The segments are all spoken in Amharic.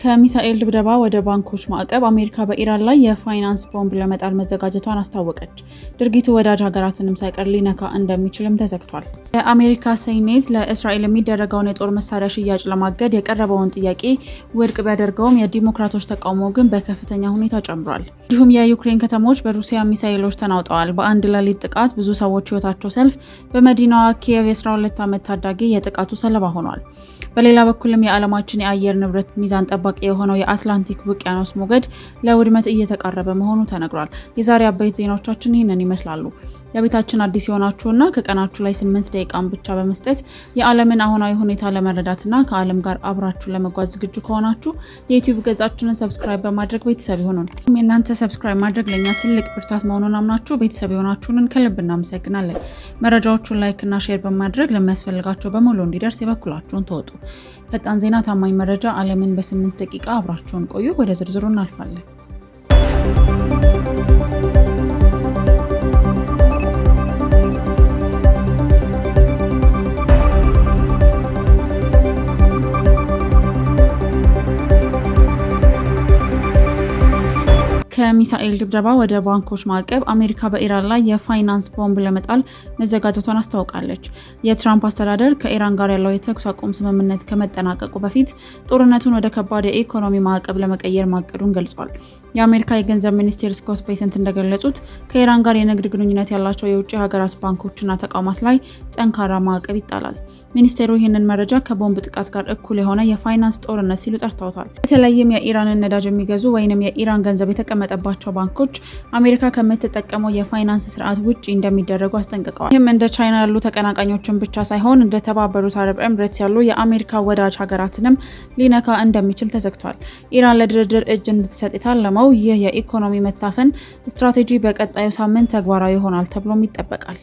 ከሚሳኤል ድብደባ ወደ ባንኮች ማዕቀብ አሜሪካ በኢራን ላይ የፋይናንስ ቦምብ ለመጣል መዘጋጀቷን አስታወቀች። ድርጊቱ ወዳጅ ሀገራትንም ሳይቀር ሊነካ እንደሚችልም ተሰግቷል። የአሜሪካ ሴኔት ለእስራኤል የሚደረገውን የጦር መሳሪያ ሽያጭ ለማገድ የቀረበውን ጥያቄ ውድቅ ቢያደርገውም የዲሞክራቶች ተቃውሞ ግን በከፍተኛ ሁኔታ ጨምሯል። እንዲሁም የዩክሬን ከተሞች በሩሲያ ሚሳኤሎች ተናውጠዋል። በአንድ ሌሊት ጥቃት ብዙ ሰዎች ህይወታቸው ሲያልፍ በመዲናዋ ኪየቭ የ12 ዓመት ታዳጊ የጥቃቱ ሰለባ ሆኗል። በሌላ በኩልም የዓለማችን የአየር ንብረት ሚዛን ጠባቂ የሆነው የአትላንቲክ ውቅያኖስ ሞገድ ለውድመት እየተቃረበ መሆኑ ተነግሯል። የዛሬ አበይት ዜናዎቻችን ይህንን ይመስላሉ። የቤታችን አዲስ የሆናችሁና ከቀናችሁ ላይ 8 ደቂቃን ብቻ በመስጠት የዓለምን አሁናዊ ሁኔታ ለመረዳትና ከዓለም ጋር አብራችሁ ለመጓዝ ዝግጁ ከሆናችሁ የዩቲዩብ ገጻችንን ሰብስክራይብ በማድረግ ቤተሰብ ይሁኑን። የእናንተ ሰብስክራይብ ማድረግ ለእኛ ትልቅ ብርታት መሆኑን አምናችሁ ቤተሰብ የሆናችሁንን ከልብ እናመሰግናለን። መረጃዎቹን ላይክ እና ሼር በማድረግ ለሚያስፈልጋቸው በሙሉ እንዲደርስ የበኩላችሁን ተወጡ። ፈጣን ዜና፣ ታማኝ መረጃ፣ ዓለምን በ8 ደቂቃ አብራችሁን ቆዩ። ወደ ዝርዝሩ እናልፋለን። ከሚሳኤል ድብደባ ወደ ባንኮች ማዕቀብ አሜሪካ በኢራን ላይ የፋይናንስ ቦምብ ለመጣል መዘጋጀቷን አስታውቃለች። የትራምፕ አስተዳደር ከኢራን ጋር ያለው የተኩስ አቁም ስምምነት ከመጠናቀቁ በፊት ጦርነቱን ወደ ከባድ የኢኮኖሚ ማዕቀብ ለመቀየር ማቀዱን ገልጿል። የአሜሪካ የገንዘብ ሚኒስቴር ስኮት ቤሰንት እንደገለጹት ከኢራን ጋር የንግድ ግንኙነት ያላቸው የውጭ ሀገራት ባንኮችና ተቋማት ላይ ጠንካራ ማዕቀብ ይጣላል። ሚኒስቴሩ ይህንን መረጃ ከቦምብ ጥቃት ጋር እኩል የሆነ የፋይናንስ ጦርነት ሲሉ ጠርተውታል። በተለይም የኢራንን ነዳጅ የሚገዙ ወይንም የኢራን ገንዘብ የተቀመጠባቸው ባንኮች አሜሪካ ከምትጠቀመው የፋይናንስ ስርዓት ውጪ እንደሚደረጉ አስጠንቅቀዋል። ይህም እንደ ቻይና ያሉ ተቀናቃኞችን ብቻ ሳይሆን እንደ ተባበሩት አረብ ኤምሬትስ ያሉ የአሜሪካ ወዳጅ ሀገራትንም ሊነካ እንደሚችል ተዘግቷል። ኢራን ለድርድር እጅ እንድትሰጥ የታለመው ይህ የኢኮኖሚ መታፈን ስትራቴጂ በቀጣዩ ሳምንት ተግባራዊ ይሆናል ተብሎም ይጠበቃል።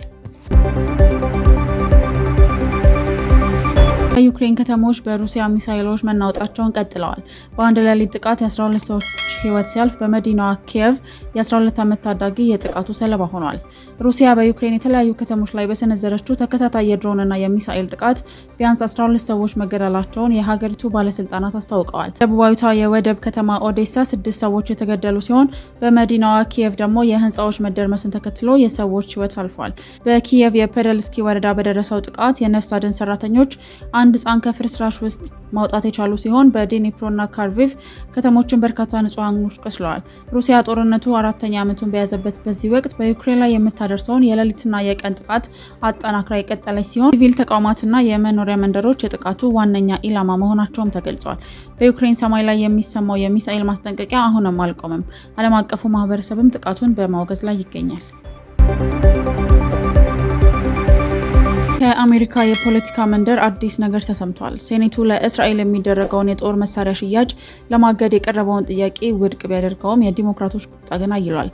የዩክሬን ከተሞች በሩሲያ ሚሳኤሎች መናወጣቸውን ቀጥለዋል። በአንድ ሌሊት ጥቃት የ12 ሰዎች ህይወት ሲያልፍ በመዲናዋ ኪየቭ የ12 ዓመት ታዳጊ የጥቃቱ ሰለባ ሆኗል። ሩሲያ በዩክሬን የተለያዩ ከተሞች ላይ በሰነዘረችው ተከታታይ የድሮንና የሚሳኤል ጥቃት ቢያንስ 12 ሰዎች መገደላቸውን የሀገሪቱ ባለስልጣናት አስታውቀዋል። ደቡባዊቷ የወደብ ከተማ ኦዴሳ 6 ሰዎች የተገደሉ ሲሆን በመዲናዋ ኪየቭ ደግሞ የህንፃዎች መደርመስን ተከትሎ የሰዎች ህይወት አልፏል። በኪየቭ የፐደልስኪ ወረዳ በደረሰው ጥቃት የነፍስ አድን ሰራተኞች አንድ ህጻን ከፍርስራሽ ውስጥ ማውጣት የቻሉ ሲሆን በዲኒፕሮና ካርቪቭ ከተሞችን በርካታ ንጹሃኖች ቆስለዋል። ሩሲያ ጦርነቱ 4ኛ ዓመቱን በያዘበት በዚህ ወቅት በዩክሬን ላይ የምታደርሰውን የሌሊትና የቀን ጥቃት አጠናክራ የቀጠለች ሲሆን ሲቪል ተቋማትና የመኖሪያ መንደሮች የጥቃቱ ዋነኛ ኢላማ መሆናቸውም ተገልጿል። በዩክሬን ሰማይ ላይ የሚሰማው የሚሳኤል ማስጠንቀቂያ አሁንም አልቆመም። ዓለም አቀፉ ማህበረሰብም ጥቃቱን በማውገዝ ላይ ይገኛል። ከአሜሪካ የፖለቲካ መንደር አዲስ ነገር ተሰምቷል። ሴኔቱ ለእስራኤል የሚደረገውን የጦር መሳሪያ ሽያጭ ለማገድ የቀረበውን ጥያቄ ውድቅ ቢያደርገውም የዲሞክራቶች ቁጣ ግን አይሏል።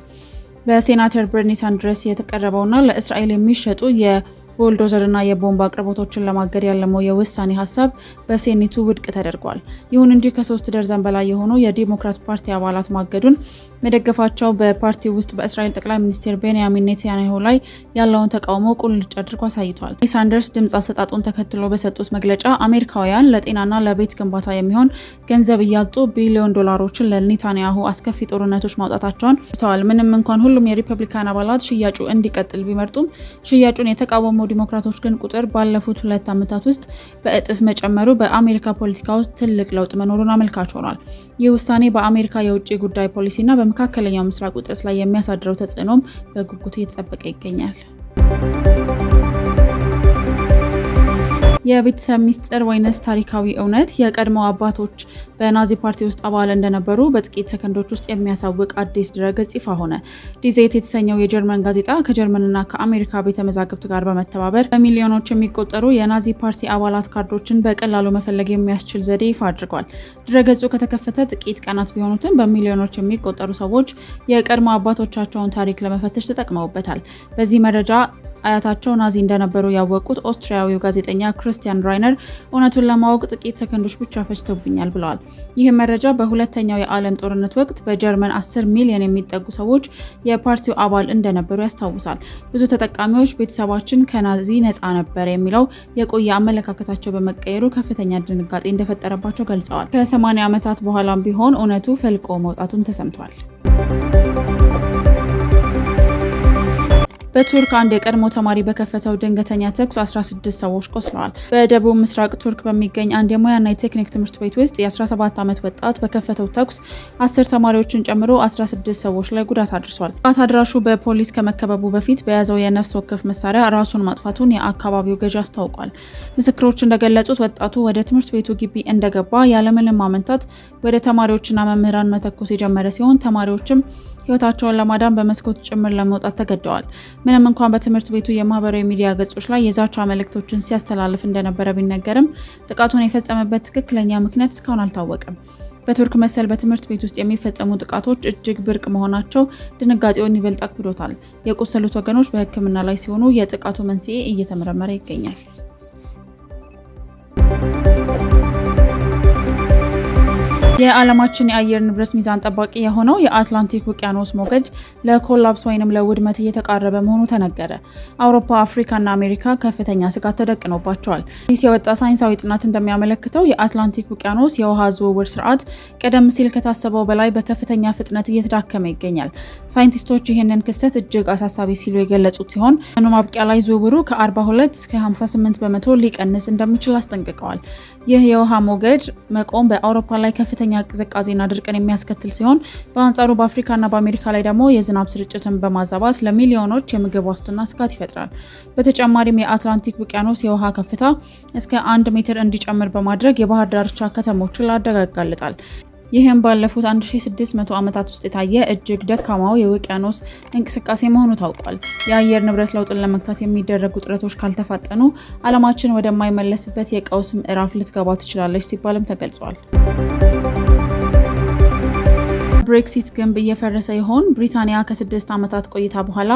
በሴናተር በርኒ ሳንደርስ የተቀረበውና ለእስራኤል የሚሸጡ የቡልዶዘርና የቦምብ አቅርቦቶችን ለማገድ ያለመው የውሳኔ ሀሳብ በሴኔቱ ውድቅ ተደርጓል። ይሁን እንጂ ከ3 ደርዘን በላይ የሆኑ የዲሞክራት ፓርቲ አባላት ማገዱን መደገፋቸው በፓርቲው ውስጥ በእስራኤል ጠቅላይ ሚኒስትር ቤንያሚን ኔታንያሁ ላይ ያለውን ተቃውሞ ቁልጭ አድርጎ አሳይቷል። ሳንደርስ ድምፅ አሰጣጡን ተከትሎ በሰጡት መግለጫ አሜሪካውያን ለጤናና ለቤት ግንባታ የሚሆን ገንዘብ እያጡ ቢሊዮን ዶላሮችን ለኔታንያሁ አስከፊ ጦርነቶች ማውጣታቸውን ተዋል። ምንም እንኳን ሁሉም የሪፐብሊካን አባላት ሽያጩ እንዲቀጥል ቢመርጡም ሽያጩን የተቃወሙ ዲሞክራቶች ግን ቁጥር ባለፉት 2 ዓመታት ውስጥ በእጥፍ መጨመሩ በአሜሪካ ፖለቲካ ውስጥ ትልቅ ለውጥ መኖሩን አመልካች ሆኗል። ይህ ውሳኔ በአሜሪካ የውጭ ጉዳይ ፖሊሲና በመካከለኛው ምስራቅ ውጥረት ላይ የሚያሳድረው ተጽዕኖም በጉጉት እየተጠበቀ ይገኛል። የቤተሰብ ሚስጥር ወይንስ ታሪካዊ እውነት? የቀድሞ አባቶች በናዚ ፓርቲ ውስጥ አባል እንደነበሩ በጥቂት ሰከንዶች ውስጥ የሚያሳውቅ አዲስ ድረገጽ ይፋ ሆነ። ዲዜት የተሰኘው የጀርመን ጋዜጣ ከጀርመንና ከአሜሪካ ቤተ መዛግብት ጋር በመተባበር በሚሊዮኖች የሚቆጠሩ የናዚ ፓርቲ አባላት ካርዶችን በቀላሉ መፈለግ የሚያስችል ዘዴ ይፋ አድርጓል። ድረገጹ ከተከፈተ ጥቂት ቀናት ቢሆኑትም በሚሊዮኖች የሚቆጠሩ ሰዎች የቀድሞ አባቶቻቸውን ታሪክ ለመፈተሽ ተጠቅመውበታል። በዚህ መረጃ አያታቸው ናዚ እንደነበሩ ያወቁት ኦስትሪያዊው ጋዜጠኛ ክርስቲያን ራይነር እውነቱን ለማወቅ ጥቂት ሰከንዶች ብቻ ፈጅተውብኛል ብለዋል። ይህ መረጃ በሁለተኛው የዓለም ጦርነት ወቅት በጀርመን 10 ሚሊዮን የሚጠጉ ሰዎች የፓርቲው አባል እንደነበሩ ያስታውሳል። ብዙ ተጠቃሚዎች ቤተሰባችን ከናዚ ነፃ ነበር የሚለው የቆየ አመለካከታቸው በመቀየሩ ከፍተኛ ድንጋጤ እንደፈጠረባቸው ገልጸዋል። ከ80 ዓመታት በኋላም ቢሆን እውነቱ ፈልቆ መውጣቱን ተሰምቷል። በቱርክ አንድ የቀድሞ ተማሪ በከፈተው ድንገተኛ ተኩስ 16 ሰዎች ቆስለዋል። በደቡብ ምስራቅ ቱርክ በሚገኝ አንድ የሙያና የቴክኒክ ትምህርት ቤት ውስጥ የ17 ዓመት ወጣት በከፈተው ተኩስ 10 ተማሪዎችን ጨምሮ 16 ሰዎች ላይ ጉዳት አድርሷል። ጥቃት አድራሹ በፖሊስ ከመከበቡ በፊት በያዘው የነፍስ ወከፍ መሳሪያ ራሱን ማጥፋቱን የአካባቢው ገዢ አስታውቋል። ምስክሮች እንደገለጹት ወጣቱ ወደ ትምህርት ቤቱ ግቢ እንደገባ ያለምንም ማመንታት ወደ ተማሪዎችና መምህራን መተኮስ የጀመረ ሲሆን ተማሪዎችም ህይወታቸውን ለማዳን በመስኮት ጭምር ለመውጣት ተገደዋል። ምንም እንኳን በትምህርት ቤቱ የማህበራዊ ሚዲያ ገጾች ላይ የዛቻ መልእክቶችን ሲያስተላልፍ እንደነበረ ቢነገርም ጥቃቱን የፈጸመበት ትክክለኛ ምክንያት እስካሁን አልታወቀም። በቱርክ መሰል በትምህርት ቤት ውስጥ የሚፈጸሙ ጥቃቶች እጅግ ብርቅ መሆናቸው ድንጋጤውን ይበልጥ አክብዶታል። የቆሰሉት ወገኖች በሕክምና ላይ ሲሆኑ የጥቃቱ መንስኤ እየተመረመረ ይገኛል። የዓለማችን የአየር ንብረት ሚዛን ጠባቂ የሆነው የአትላንቲክ ውቅያኖስ ሞገድ ለኮላፕስ ወይንም ለውድመት እየተቃረበ መሆኑ ተነገረ። አውሮፓ፣ አፍሪካና አሜሪካ ከፍተኛ ስጋት ተደቅኖባቸዋል። ይህ የወጣ ሳይንሳዊ ጥናት እንደሚያመለክተው የአትላንቲክ ውቅያኖስ የውሃ ዝውውር ስርዓት ቀደም ሲል ከታሰበው በላይ በከፍተኛ ፍጥነት እየተዳከመ ይገኛል። ሳይንቲስቶች ይህንን ክስተት እጅግ አሳሳቢ ሲሉ የገለጹት ሲሆን ማብቂያ ላይ ዝውውሩ ከ42 እስከ 58 በመቶ ሊቀንስ እንደሚችል አስጠንቅቀዋል። ይህ የውሃ ሞገድ መቆም በአውሮፓ ላይ ከፍተኛ ቅዝቃዜና ድርቅን የሚያስከትል ሲሆን በአንጻሩ በአፍሪካና በአሜሪካ ላይ ደግሞ የዝናብ ስርጭትን በማዛባት ለሚሊዮኖች የምግብ ዋስትና ስጋት ይፈጥራል። በተጨማሪም የአትላንቲክ ውቅያኖስ የውሃ ከፍታ እስከ 1 ሜትር እንዲጨምር በማድረግ የባህር ዳርቻ ከተሞችን ለአደጋ ያጋልጣል። ይህም ባለፉት 1600 ዓመታት ውስጥ የታየ እጅግ ደካማው የውቅያኖስ እንቅስቃሴ መሆኑ ታውቋል። የአየር ንብረት ለውጥን ለመግታት የሚደረጉ ጥረቶች ካልተፋጠኑ ዓለማችን ወደማይመለስበት የቀውስ ምዕራፍ ልትገባ ትችላለች ሲባልም ተገልጿል። ብሬክሲት ግንብ እየፈረሰ ይሆን? ብሪታንያ ከ6 ዓመታት ቆይታ በኋላ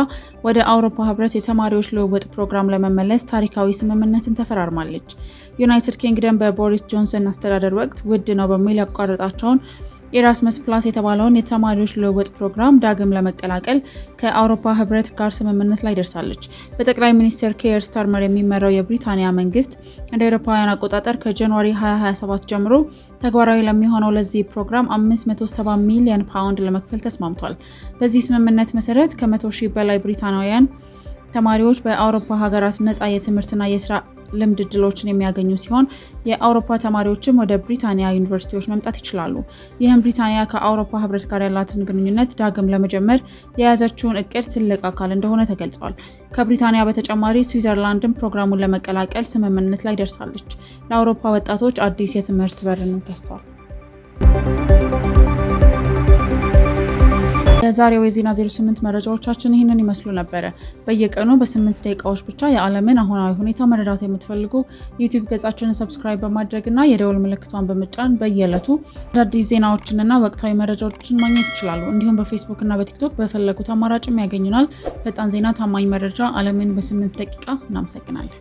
ወደ አውሮፓ ህብረት የተማሪዎች ልውውጥ ፕሮግራም ለመመለስ ታሪካዊ ስምምነትን ተፈራርማለች። ዩናይትድ ኪንግደም በቦሪስ ጆንሰን አስተዳደር ወቅት ውድ ነው በሚል ያቋረጣቸውን ኤራስመስ ፕላስ የተባለውን የተማሪዎች ልውውጥ ፕሮግራም ዳግም ለመቀላቀል ከአውሮፓ ህብረት ጋር ስምምነት ላይ ደርሳለች። በጠቅላይ ሚኒስትር ኬር ስታርመር የሚመራው የብሪታንያ መንግስት እንደ አውሮፓውያን አቆጣጠር ከጃንዋሪ 2027 ጀምሮ ተግባራዊ ለሚሆነው ለዚህ ፕሮግራም 570 ሚሊዮን ፓውንድ ለመክፈል ተስማምቷል። በዚህ ስምምነት መሰረት ከ100,000 በላይ ብሪታንያውያን ተማሪዎች በአውሮፓ ሀገራት ነፃ የትምህርትና የስራ ልምድ ዕድሎችን የሚያገኙ ሲሆን የአውሮፓ ተማሪዎችም ወደ ብሪታንያ ዩኒቨርሲቲዎች መምጣት ይችላሉ። ይህም ብሪታንያ ከአውሮፓ ህብረት ጋር ያላትን ግንኙነት ዳግም ለመጀመር የያዘችውን እቅድ ትልቅ አካል እንደሆነ ተገልጿል። ከብሪታንያ በተጨማሪ ስዊዘርላንድም ፕሮግራሙን ለመቀላቀል ስምምነት ላይ ደርሳለች። ለአውሮፓ ወጣቶች አዲስ የትምህርት በርን ከፍቷል። የዛሬው የዜና 08 መረጃዎቻችን ይህንን ይመስሉ ነበረ። በየቀኑ በ8 ደቂቃዎች ብቻ የዓለምን አሁናዊ ሁኔታ መረዳት የምትፈልጉ ዩቲዩብ ገጻችንን ሰብስክራይብ በማድረግና የደወል ምልክቷን በመጫን በየዕለቱ አዳዲስ ዜናዎችንና ወቅታዊ መረጃዎችን ማግኘት ይችላሉ። እንዲሁም በፌስቡክ እና በቲክቶክ በፈለጉት አማራጭም ያገኙናል። ፈጣን ዜና፣ ታማኝ መረጃ፣ ዓለምን በ8 ደቂቃ። እናመሰግናለን።